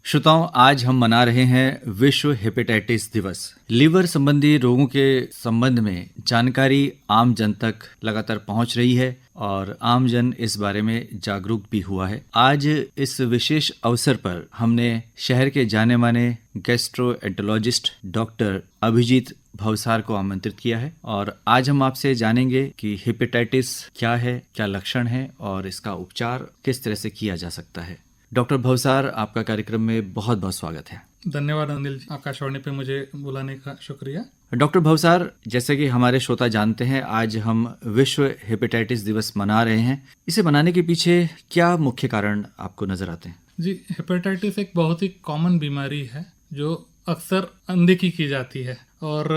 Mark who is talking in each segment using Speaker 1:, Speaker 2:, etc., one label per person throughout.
Speaker 1: श्रोताओं, आज हम मना रहे हैं विश्व हेपेटाइटिस दिवस। लीवर संबंधी रोगों के संबंध में जानकारी आम जन तक लगातार पहुंच रही है और आम जन इस बारे में जागरूक भी हुआ है। आज इस विशेष अवसर पर हमने शहर के जाने माने गैस्ट्रोएंटरोलॉजिस्ट डॉक्टर अभिजीत भवसार को आमंत्रित किया है और आज हम आपसे जानेंगे कि हेपेटाइटिस क्या है, क्या लक्षण है और इसका उपचार किस तरह से किया जा सकता है। डॉक्टर भवसार, आपका कार्यक्रम में बहुत बहुत स्वागत है।
Speaker 2: धन्यवाद अनिल जी, आकाशवाणी पे मुझे बुलाने का शुक्रिया।
Speaker 1: डॉक्टर भवसार, जैसे कि हमारे श्रोता जानते हैं, आज हम विश्व हेपेटाइटिस दिवस मना रहे हैं। इसे मनाने के पीछे क्या मुख्य कारण आपको नजर आते हैं?
Speaker 2: जी, हेपेटाइटिस एक बहुत ही कॉमन बीमारी है जो अक्सर अनदेखी की जाती है और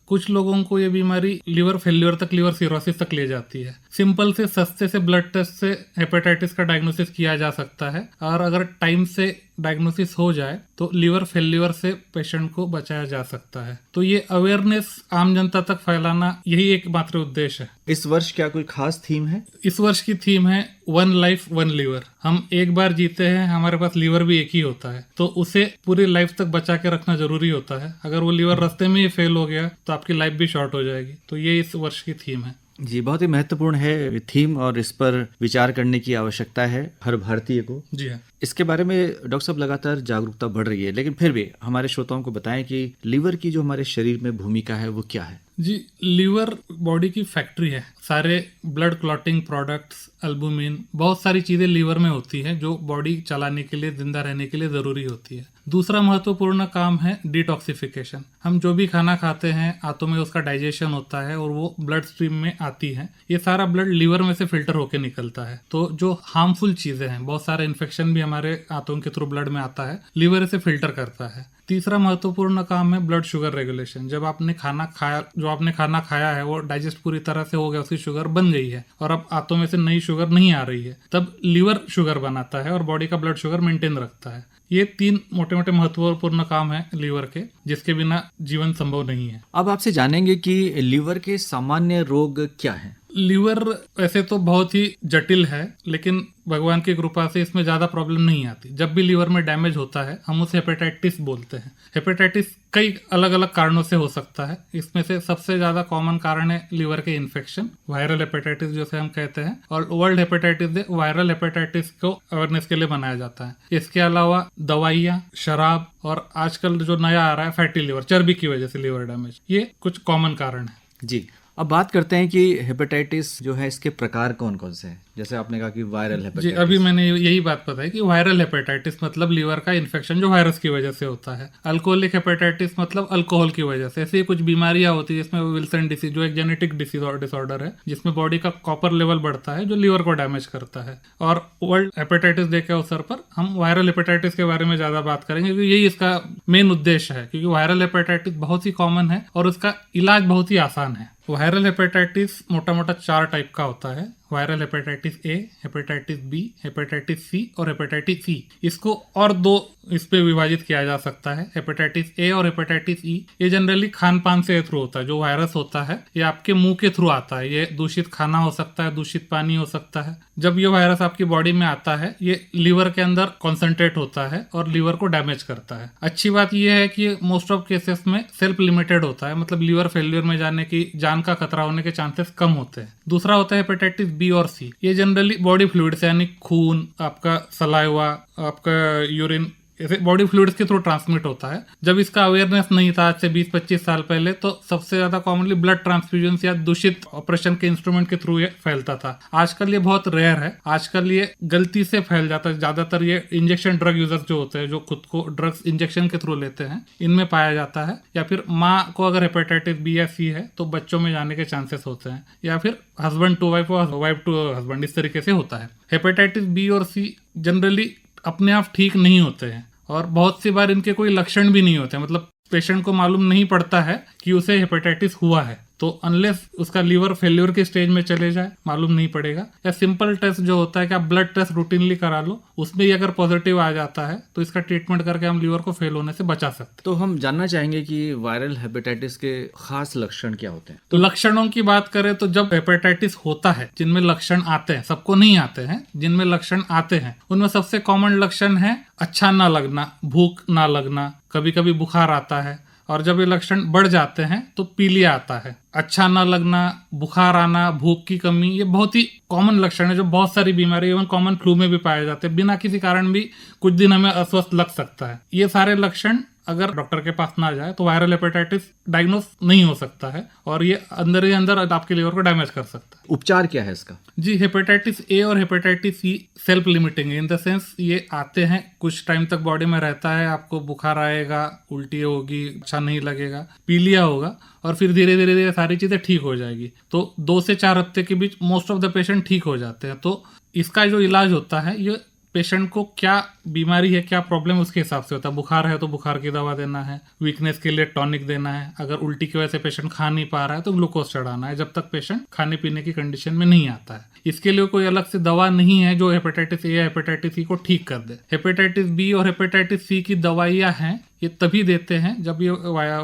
Speaker 2: कुछ लोगों को ये बीमारी लीवर फेल्योर तक, लीवर सिरोसिस तक ले जाती है। सिंपल से सस्ते से ब्लड टेस्ट से हेपेटाइटिस का डायग्नोसिस किया जा सकता है और अगर टाइम से डायग्नोसिस हो जाए तो लीवर फेल्योर से पेशेंट को बचाया जा सकता है। तो ये अवेयरनेस आम जनता तक फैलाना यही एकमात्र उद्देश्य है।
Speaker 1: इस वर्ष क्या कोई खास थीम है?
Speaker 2: इस वर्ष की थीम है वन लाइफ वन लीवर। हम एक बार जीते हैं, हमारे पास लीवर भी एक ही होता है, तो उसे पूरी लाइफ तक बचा के रखना जरूरी होता है। अगर वो लीवर रास्ते में ही फेल हो गया तो आपकी लाइफ भी शॉर्ट हो जाएगी। तो ये इस वर्ष की थीम है।
Speaker 1: जी, बहुत ही महत्वपूर्ण है थीम और इस पर विचार करने की आवश्यकता है हर भारतीय को।
Speaker 2: जी हाँ।
Speaker 1: इसके बारे में डॉक्टर साहब लगातार जागरूकता बढ़ रही है, लेकिन फिर भी हमारे श्रोताओं को बताएं कि लीवर की जो हमारे शरीर में भूमिका है वो क्या है?
Speaker 2: जी, लीवर बॉडी की फैक्ट्री है। सारे ब्लड क्लॉटिंग प्रोडक्ट्स, एल्बुमिन, बहुत सारी चीजें लीवर में होती हैं जो बॉडी चलाने के लिए, जिंदा रहने के लिए जरूरी होती है। दूसरा महत्वपूर्ण काम है डिटॉक्सिफिकेशन। हम जो भी खाना खाते हैं, आंतों में उसका डाइजेशन होता है और वो ब्लड स्ट्रीम में आती है। ये सारा ब्लड लीवर में से फिल्टर होके निकलता है। तो जो हार्मफुल चीजें हैं, बहुत सारे इन्फेक्शन भी हमारे आंतों के थ्रू ब्लड में आता है, लीवर इसे फिल्टर करता है। तीसरा महत्वपूर्ण काम है ब्लड शुगर रेगुलेशन। जब आपने खाना खाया, जो आपने खाना खाया है वो डाइजेस्ट पूरी तरह से हो गया, उसकी शुगर बन गई है और अब आंतों में से नई शुगर नहीं आ रही है, तब लीवर शुगर बनाता है और बॉडी का ब्लड शुगर मेंटेन रखता है। ये तीन मोटे मोटे महत्वपूर्ण काम है लीवर के, जिसके बिना जीवन संभव नहीं है।
Speaker 1: अब आपसे जानेंगे कि लीवर के सामान्य रोग क्या हैं।
Speaker 2: लीवर ऐसे तो बहुत ही जटिल है, लेकिन भगवान की कृपा से इसमें ज्यादा प्रॉब्लम नहीं आती। जब भी लीवर में डैमेज होता है हम उसे हेपेटाइटिस बोलते हैं। हेपेटाइटिस कई अलग अलग कारणों से हो सकता है। इसमें से सबसे ज्यादा कॉमन कारण है लीवर के इन्फेक्शन, वायरल हेपेटाइटिस जिसे हम कहते हैं, और world hepatitis day viral hepatitis को अवेयरनेस के लिए मनाया जाता है। इसके अलावा दवाइयाँ, शराब और आजकल जो नया आ रहा है फैटी लीवर, चर्बी की वजह से लीवर डैमेज, ये कुछ कॉमन कारण है।
Speaker 1: जी, अब बात करते हैं कि हेपेटाइटिस जो है इसके प्रकार कौन कौन से हैं। जैसे आपने कहा कि वायरल हेपेटाइटिस।
Speaker 2: जी, अभी मैंने यही बात बताई कि वायरल हेपेटाइटिस मतलब लीवर का इन्फेक्शन जो वायरस की वजह से होता है। अल्कोहलिक हेपेटाइटिस मतलब अल्कोहल की वजह से। ऐसी कुछ बीमारियां होती है जिसमें विल्सन डिसीज, जो एक जेनेटिक डिसऑर्डर है, जिसमें बॉडी का कॉपर लेवल बढ़ता है जो लीवर को डैमेज करता है। और वर्ल्ड हेपेटाइटिस डे के अवसर पर हम वायरल हेपेटाइटिस के बारे में ज्यादा बात करेंगे क्योंकि यही इसका मेन उद्देश्य है, क्योंकि वायरल हेपेटाइटिस बहुत ही कॉमन है और उसका इलाज बहुत ही आसान है। वायरल हेपेटाइटिस मोटा मोटा 4 टाइप का होता है। Viral hepatitis A, hepatitis B, hepatitis C और हेपेटाइटिस सी। इसको और 2 इस पे विभाजित किया जा सकता है, हेपेटाइटिस ए और हेपेटाइटिस ई। ये जनरली खान पान से थ्रू होता है। जो वायरस होता है ये आपके मुंह के थ्रू आता है। ये दूषित खाना हो सकता है, दूषित पानी हो सकता है। जब ये वायरस आपकी बॉडी में आता है, ये लीवर के अंदर कॉन्सेंट्रेट होता है और लीवर को डैमेज करता है। अच्छी बात यह है कि मोस्ट ऑफ केसेस में सेल्फ लिमिटेड होता है, मतलब लीवर फेल्यूर में जाने की, जान का खतरा होने के चांसेस कम होते हैं। दूसरा होता है हेपेटाइटिस बी और सी। ये जनरली बॉडी फ्लूइड्स यानी खून, आपका सलाइवा, आपका यूरिन, ऐसे बॉडी फ्लूइड्स के थ्रू ट्रांसमिट होता है। जब इसका अवेयरनेस नहीं था आज से 20-25 साल पहले, तो सबसे ज्यादा कॉमनली ब्लड ट्रांसफ्यूजन या दूषित ऑपरेशन के इंस्ट्रूमेंट के थ्रू ये फैलता था। आजकल ये बहुत रेयर है। आजकल ये गलती से फैल जाता है। ज्यादातर ये इंजेक्शन ड्रग यूजर्स जो होते हैं, जो खुद को ड्रग्स इंजेक्शन के थ्रू लेते हैं, इनमें पाया जाता है। या फिर माँ को अगर हेपेटाइटिस बी या सी है तो बच्चों में जाने के चांसेस होते हैं, या फिर हस्बैंड टू वाइफ और वाइफ टू हस्बैंड, इस तरीके से होता है। हेपेटाइटिस बी और सी जनरली अपने आप ठीक नहीं होते हैं और बहुत सी बार इनके कोई लक्षण भी नहीं होते, मतलब पेशेंट को मालूम नहीं पड़ता है कि उसे हेपेटाइटिस हुआ है। तो अनलेस उसका लीवर फेल्योर के स्टेज में चले जाए मालूम नहीं पड़ेगा। या सिंपल टेस्ट जो होता है कि आप ब्लड टेस्ट रूटीनली करा लो, उसमें ही अगर पॉजिटिव आ जाता है तो इसका ट्रीटमेंट करके हम लीवर को फेल होने से बचा सकते हैं।
Speaker 1: तो हम जानना चाहेंगे कि वायरल हेपेटाइटिस के खास लक्षण क्या होते हैं?
Speaker 2: तो लक्षणों की बात करें तो जब हेपेटाइटिस होता है, जिनमें लक्षण आते हैं, सबको नहीं आते हैं, जिनमें लक्षण आते हैं उनमें सबसे कॉमन लक्षण है अच्छा ना लगना, भूख ना लगना, कभी कभी बुखार आता है, और जब ये लक्षण बढ़ जाते हैं तो पीलिया आता है। अच्छा ना लगना, बुखार आना, भूख की कमी, ये बहुत ही कॉमन लक्षण है जो बहुत सारी बीमारी इवन कॉमन फ्लू में भी पाए जाते हैं। बिना किसी कारण भी कुछ दिन हमें अस्वस्थ लग सकता है। ये सारे लक्षण अगर डॉक्टर के पास ना जाए तो वायरल हेपेटाइटिस डायग्नोस नहीं हो सकता है और ये अंदर ही अंदर आपके लीवर को डैमेज कर सकता है।
Speaker 1: उपचार क्या है इसका?
Speaker 2: जी, हेपेटाइटिस ए और हेपेटाइटिस सी सेल्फ लिमिटिंग है, इन द सेंस ये आते हैं, कुछ टाइम तक बॉडी में रहता है, आपको बुखार आएगा, उल्टी होगी, अच्छा नहीं लगेगा, पीलिया होगा और फिर धीरे धीरे धीरे सारी चीजें ठीक हो जाएगी। तो 2 से 4 हफ्ते के बीच मोस्ट ऑफ द पेशेंट ठीक हो जाते हैं। तो इसका जो इलाज होता है ये पेशेंट को क्या बीमारी है, क्या प्रॉब्लम, उसके हिसाब से होता है। बुखार है तो बुखार की दवा देना है, वीकनेस के लिए टॉनिक देना है, अगर उल्टी की वजह से पेशेंट खा नहीं पा रहा है तो ग्लूकोज चढ़ाना है, जब तक पेशेंट खाने पीने की कंडीशन में नहीं आता है। इसके लिए कोई अलग से दवा नहीं है जो हेपेटाइटिस ए या हेपेटाइटिस सी को ठीक कर दे। हेपेटाइटिस बी और हेपेटाइटिस सी की दवाइयां हैं, ये तभी देते हैं जब ये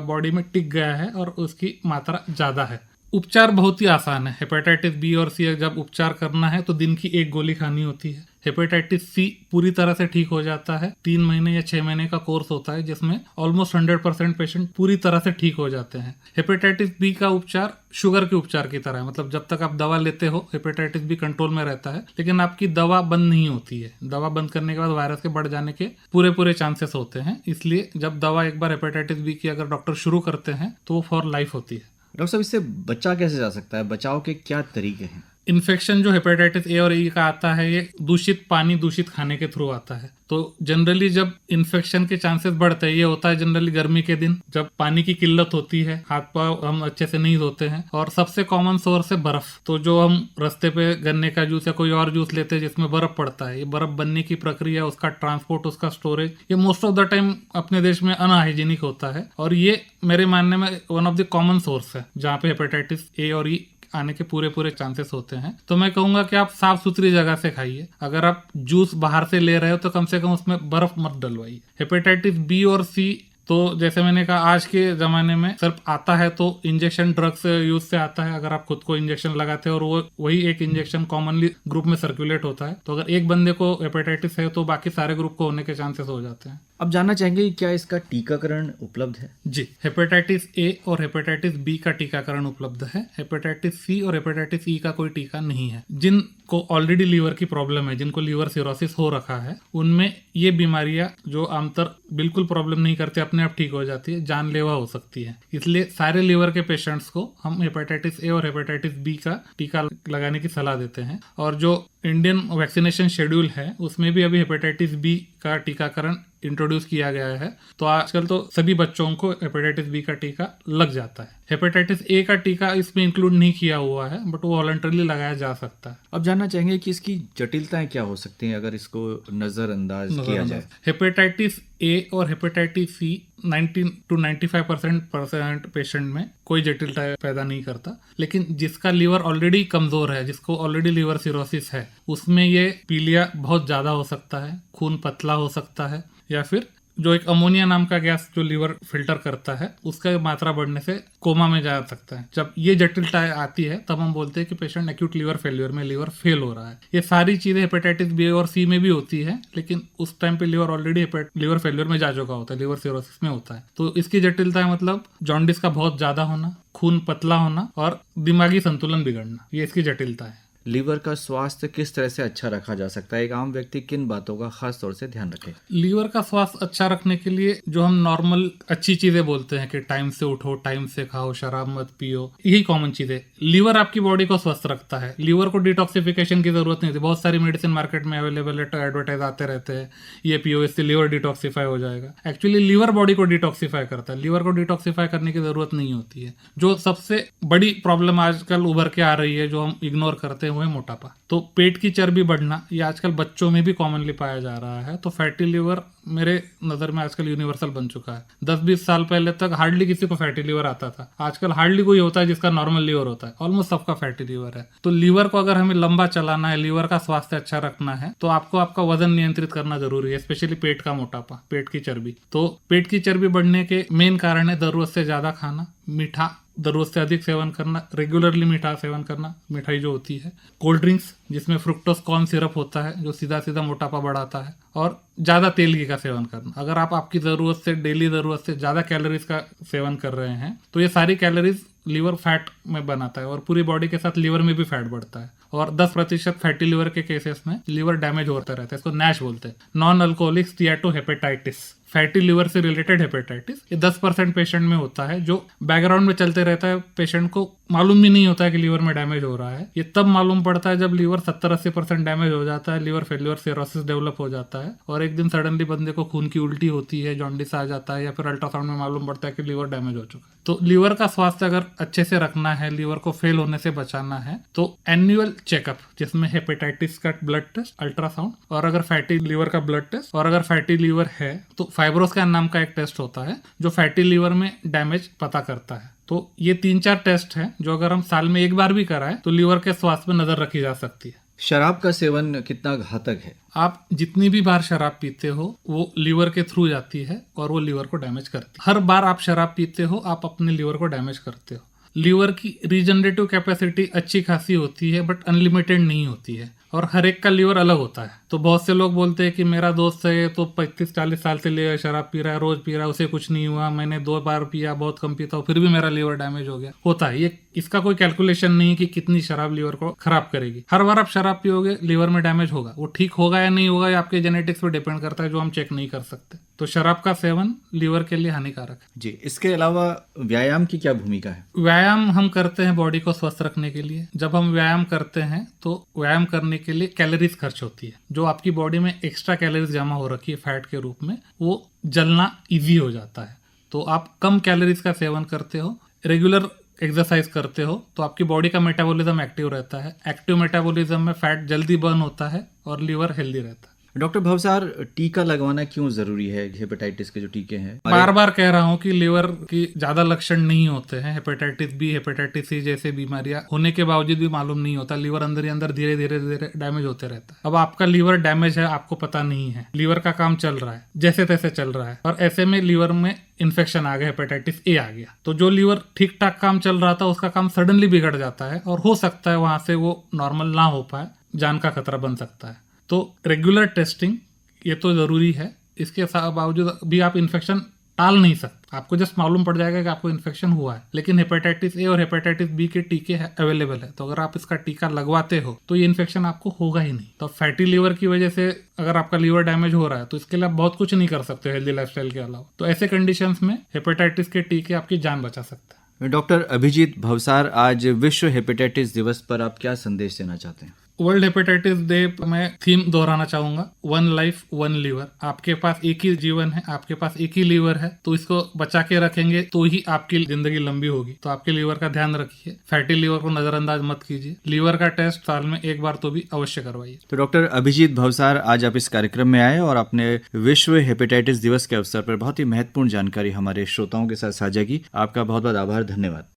Speaker 2: बॉडी में टिक गया है और उसकी मात्रा ज्यादा है। उपचार बहुत ही आसान है। हेपेटाइटिस बी और सी जब उपचार करना है तो दिन की 1 गोली खानी होती है। हेपेटाइटिस सी पूरी तरह से ठीक हो जाता है, 3 महीने या 6 महीने का कोर्स होता है जिसमें ऑलमोस्ट 100% पेशेंट पूरी तरह से ठीक हो जाते हैं। हेपेटाइटिस बी का उपचार शुगर के उपचार की तरह है, मतलब जब तक आप दवा लेते हो हेपेटाइटिस बी कंट्रोल में रहता है, लेकिन आपकी दवा बंद नहीं होती है। दवा बंद करने के बाद वायरस के बढ़ जाने के पूरे चांसेस होते हैं, इसलिए जब दवा एक बार हेपेटाइटिस बी की अगर डॉक्टर शुरू करते हैं तो वो फॉर लाइफ होती है।
Speaker 1: डॉक्टर साहब, इससे बचा कैसे जा सकता है? बचाव के क्या तरीके हैं?
Speaker 2: इन्फेक्शन जो हेपेटाइटिस ए और ई का आता है ये दूषित पानी, दूषित खाने के थ्रू आता है। तो जनरली जब इन्फेक्शन के चांसेस बढ़ते हैं, ये होता है जनरली गर्मी के दिन जब पानी की किल्लत होती है, हाथ पाँव हम अच्छे से नहीं धोते हैं, और सबसे कॉमन सोर्स है बर्फ। तो जो हम रास्ते पे गन्ने का जूस या कोई और जूस लेते हैं जिसमें बर्फ पड़ता है, ये बर्फ बनने की प्रक्रिया, उसका ट्रांसपोर्ट, उसका स्टोरेज, ये मोस्ट ऑफ द टाइम अपने देश में अनहाइजीनिक होता है और ये मेरे मानने में one of the common source है जहाँ पे हेपेटाइटिस ए और ई आने के पूरे चांसेस होते हैं। तो मैं कहूंगा कि आप साफ सुथरी जगह से खाइए। अगर आप जूस बाहर से ले रहे हो तो कम से कम उसमें बर्फ मत डलवाइए। हेपेटाइटिस बी और सी तो जैसे मैंने कहा आज के ज़माने में सिर्फ आता है तो इंजेक्शन ड्रग्स यूज से आता है। अगर आप खुद को इंजेक्शन लगाते हो और वही एक इंजेक्शन कॉमनली ग्रुप में सर्कुलेट होता है, तो अगर एक बंदे को हेपेटाइटिस है तो बाकी सारे ग्रुप को होने के चांसेस हो जाते हैं।
Speaker 1: अब जानना चाहेंगे कि क्या इसका टीकाकरण उपलब्ध है?
Speaker 2: जी, हेपेटाइटिस ए और हेपेटाइटिस बी का टीकाकरण उपलब्ध है। हेपेटाइटिस सी और हेपेटाइटिस ई का कोई टीका नहीं है। जिनको ऑलरेडी लीवर की प्रॉब्लम है, जिनको लीवर सिरोसिस हो रखा है, उनमें ये बीमारियां जो आमतौर बिल्कुल प्रॉब्लम नहीं करती, अपने आप ठीक हो जाती है, जानलेवा हो सकती है। इसलिए सारे लीवर के पेशेंट्स को हम हेपेटाइटिस ए और हेपेटाइटिस बी का टीका लगाने की सलाह देते हैं। और जो इंडियन वैक्सीनेशन शेड्यूल है उसमें भी अभी हेपेटाइटिस बी का टीकाकरण इंट्रोड्यूस किया गया है। तो आजकल तो सभी बच्चों को हेपेटाइटिस बी का टीका लग जाता है। हेपेटाइटिस ए का टीका इसमें इंक्लूड नहीं किया हुआ है, बट वो वॉलंटरली लगाया जा सकता है।
Speaker 1: अब जानना चाहेंगे कि इसकी जटिलताएं क्या हो सकती हैं अगर इसको नजरअंदाज किया जाए?
Speaker 2: हेपेटाइटिस ए और हेपेटाइटिस सी 90 to 95% पेशेंट में कोई जटिलता पैदा नहीं करता, लेकिन जिसका लीवर ऑलरेडी कमजोर है, जिसको ऑलरेडी लीवर सिरोसिस है, उसमें ये पीलिया बहुत ज्यादा हो सकता है, खून पतला हो सकता है, या फिर जो एक अमोनिया नाम का गैस जो लीवर फिल्टर करता है उसका मात्रा बढ़ने से कोमा में जा सकता है। जब ये जटिलता आती है तब हम बोलते हैं कि पेशेंट एक्यूट लीवर फेल्यूर में लीवर फेल हो रहा है। ये सारी चीजें हेपेटाइटिस बी और सी में भी होती है, लेकिन उस टाइम पे लीवर ऑलरेडी लीवर फेल्यूर में जा चुका होता है, लीवर सिरोसिस में होता है। तो इसकी जटिलता है मतलब जॉन्डिस का बहुत ज्यादा होना, खून पतला होना और दिमागी संतुलन बिगड़ना, ये इसकी जटिलता है।
Speaker 1: लीवर का स्वास्थ्य किस तरह से अच्छा रखा जा सकता है? एक आम व्यक्ति किन बातों का खास तौर से ध्यान रखे?
Speaker 2: लीवर का स्वास्थ्य अच्छा रखने के लिए जो हम नॉर्मल अच्छी चीजें बोलते हैं कि टाइम से उठो, टाइम से खाओ, शराब मत पियो, यही कॉमन चीजें। लीवर आपकी बॉडी को स्वस्थ रखता है। लीवर को डिटॉक्सिफिकेशन की जरूरत नहीं होती। बहुत सारी मेडिसिन मार्केट में अवेलेबल है, एडवर्टाइज आते रहते हैं, ये पियो इससे लीवर डिटॉक्सिफाई हो जाएगा। एक्चुअली लीवर बॉडी को डिटॉक्सिफाई करता है। लीवर को डिटॉक्सिफाई करने की जरूरत नहीं होती है। जो सबसे बड़ी प्रॉब्लम आजकल उभर के आ रही है, जो हम इग्नोर करते हैं, हुए मोटापा। तो पेट की चर्बी बढ़ना ये आजकल बच्चों में भी कॉमनली पाया जा रहा है। तो फैटी लीवर मेरे नज़र में आजकल यूनिवर्सल बन चुका है। 10-20 साल पहले तक हार्डली किसी को फैटी लीवर आता था, आजकल हार्डली कोई होता है जिसका नॉर्मल लीवर होता है, ऑलमोस्ट सबका फैटी लीवर है। तो लीवर को अगर हमें लंबा चलाना है, लीवर का स्वास्थ्य अच्छा रखना है, तो आपको आपका वजन नियंत्रित करना जरूरी है, स्पेशली पेट का मोटापा, पेट की चर्बी। तो पेट की चर्बी बढ़ने के मेन कारण है जरूरत से ज्यादा खाना, मीठा जरूरत से अधिक सेवन करना, रेगुलरली मीठा सेवन करना, मिठाई जो होती है, कोल्ड ड्रिंक्स जिसमें फ्रुक्टोज कॉर्न सिरप होता है जो सीधा सीधा मोटापा बढ़ाता है, और ज्यादा तेल घी का सेवन करना। अगर आप आपकी जरूरत से, डेली जरूरत से ज्यादा कैलोरीज का सेवन कर रहे हैं तो ये सारी कैलोरीज लीवर फैट में बनाता है और पूरी बॉडी के साथ लीवर में भी फैट बढ़ता है। और 10% फैटी लीवर के केसेस में लीवर डैमेज होता रहता है, इसको नैश बोलते हैं, नॉन अल्कोहलिक स्टीएटोहेपेटाइटिस। फैटी लीवर से रिलेटेड हेपेटाइटिस ये 10% पेशेंट में होता है, जो बैकग्राउंड में चलते रहता है, पेशेंट को मालूम भी नहीं होता है कि लीवर में डैमेज हो रहा है। ये तब मालूम पड़ता है जब लीवर 70-80% डैमेज हो जाता है, लीवर फेल्योर, सिरोसिस डेवलप हो जाता है और एक दिन सडनली बंदे को खून की उल्टी होती है, जॉन्डिस आ जाता है, या फिर अल्ट्रासाउंड में मालूम पड़ता है कि लीवर डैमेज हो चुका है। तो लीवर का स्वास्थ्य अगर अच्छे से रखना है, लीवर को फेल होने से बचाना है, तो एनुअल चेकअप जिसमें हेपेटाइटिस का ब्लड टेस्ट, अल्ट्रासाउंड, और अगर फैटी लीवर का ब्लड टेस्ट, और अगर फैटी लीवर है तो फाइब्रोस्कैन नाम का एक टेस्ट होता है जो फैटी लीवर में डैमेज पता करता है। तो ये 3-4 टेस्ट हैं जो अगर हम साल में एक बार भी कराएं तो लीवर के स्वास्थ्य पर नजर रखी जा सकती है।
Speaker 1: शराब का सेवन कितना घातक है?
Speaker 2: आप जितनी भी बार शराब पीते हो वो लीवर के थ्रू जाती है और वो लीवर को डैमेज करती है। हर बार आप शराब पीते हो आप अपने लीवर को डैमेज करते हो। लीवर की रीजनरेटिव कैपेसिटी अच्छी खासी होती है बट अनलिमिटेड नहीं होती है, और हर एक का लीवर अलग होता है। तो बहुत से लोग बोलते हैं कि मेरा दोस्त है तो 35-40 साल से ले शराब पी रहा है, रोज पी रहा है, उसे कुछ नहीं हुआ, मैंने 2 बार पिया, बहुत कम पीता हूँ, फिर भी मेरा लीवर डैमेज हो गया। होता है, ये इसका कोई कैलकुलेशन नहीं है कि कितनी शराब लीवर को खराब करेगी। हर बार आप शराब पियोगे लीवर में डैमेज होगा, वो ठीक होगा या नहीं होगा ये आपके जेनेटिक्स पे डिपेंड करता है, जो हम चेक नहीं कर सकते। तो शराब का सेवन लीवर के लिए हानिकारक है
Speaker 1: जी। इसके अलावा व्यायाम की क्या भूमिका है?
Speaker 2: व्यायाम हम करते हैं बॉडी को स्वस्थ रखने के लिए। जब हम व्यायाम करते हैं तो व्यायाम करने के लिए कैलोरीज खर्च होती है, जो आपकी बॉडी में एक्स्ट्रा कैलोरीज जमा हो रखी है फैट के रूप में, वो जलना इजी हो जाता है। तो आप कम कैलोरीज का सेवन करते हो, रेगुलर एक्सरसाइज करते हो, तो आपकी बॉडी का मेटाबॉलिज्म एक्टिव रहता है। एक्टिव मेटाबॉलिज्म में फैट जल्दी बर्न होता है और लीवर हेल्दी रहता है।
Speaker 1: डॉक्टर भवसार, टीका लगवाना क्यों जरूरी है? हेपेटाइटिस के जो टीके हैं,
Speaker 2: बार बार कह रहा हूँ कि लीवर की ज्यादा लक्षण नहीं होते हैं। हेपेटाइटिस बी, हेपेटाइटिस सी जैसे बीमारियां होने के बावजूद भी मालूम नहीं होता, लीवर अंदर ही अंदर धीरे धीरे डैमेज होते रहता है। अब आपका लीवर डैमेज है, आपको पता नहीं है, लीवर का काम चल रहा है, जैसे तैसे चल रहा है, और ऐसे में लीवर में इन्फेक्शन आ गया, हेपेटाइटिस ए आ गया। तो जो लीवर ठीक ठाक काम चल रहा था उसका काम सडनली बिगड़ जाता है और हो सकता है वहां से वो नॉर्मल ना हो पाए, जान का खतरा बन सकता है। तो रेगुलर टेस्टिंग ये तो जरूरी है, इसके बावजूद भी आप इन्फेक्शन टाल नहीं सकते। आपको जस्ट मालूम पड़ जाएगा कि आपको इन्फेक्शन हुआ है, लेकिन हेपेटाइटिस ए और हेपेटाइटिस बी के टीके अवेलेबल है, तो अगर आप इसका टीका लगवाते हो तो ये इन्फेक्शन आपको होगा ही नहीं। तो फैटी लीवर की वजह से अगर आपका लीवर डैमेज हो रहा है तो इसके लिए आप बहुत कुछ नहीं कर सकते हेल्दी लाइफस्टाइल के अलावा। तो ऐसे कंडीशंस में हेपेटाइटिस के टीके आपकी जान बचा सकते हैं।
Speaker 1: डॉक्टर अभिजीत भवसार, आज विश्व हेपेटाइटिस दिवस पर आप क्या संदेश देना चाहते हैं?
Speaker 2: वर्ल्ड हेपेटाइटिस डे मैं थीम दोहराना चाहूंगा, 1 लाइफ 1 लीवर। आपके पास एक ही जीवन है, आपके पास एक ही लीवर है, तो इसको बचा के रखेंगे तो ही आपकी जिंदगी लंबी होगी। तो आपके लीवर का ध्यान रखिए, फैटी लीवर को नजरअंदाज मत कीजिए, लीवर का टेस्ट साल में एक बार तो भी अवश्य करवाइए।
Speaker 1: तो डॉक्टर अभिजीत भवसार, आज आप इस कार्यक्रम में आए और आपने विश्व हेपेटाइटिस दिवस के अवसर पर बहुत ही महत्वपूर्ण जानकारी हमारे श्रोताओं के साथ साझा की। आपका बहुत बहुत आभार, धन्यवाद।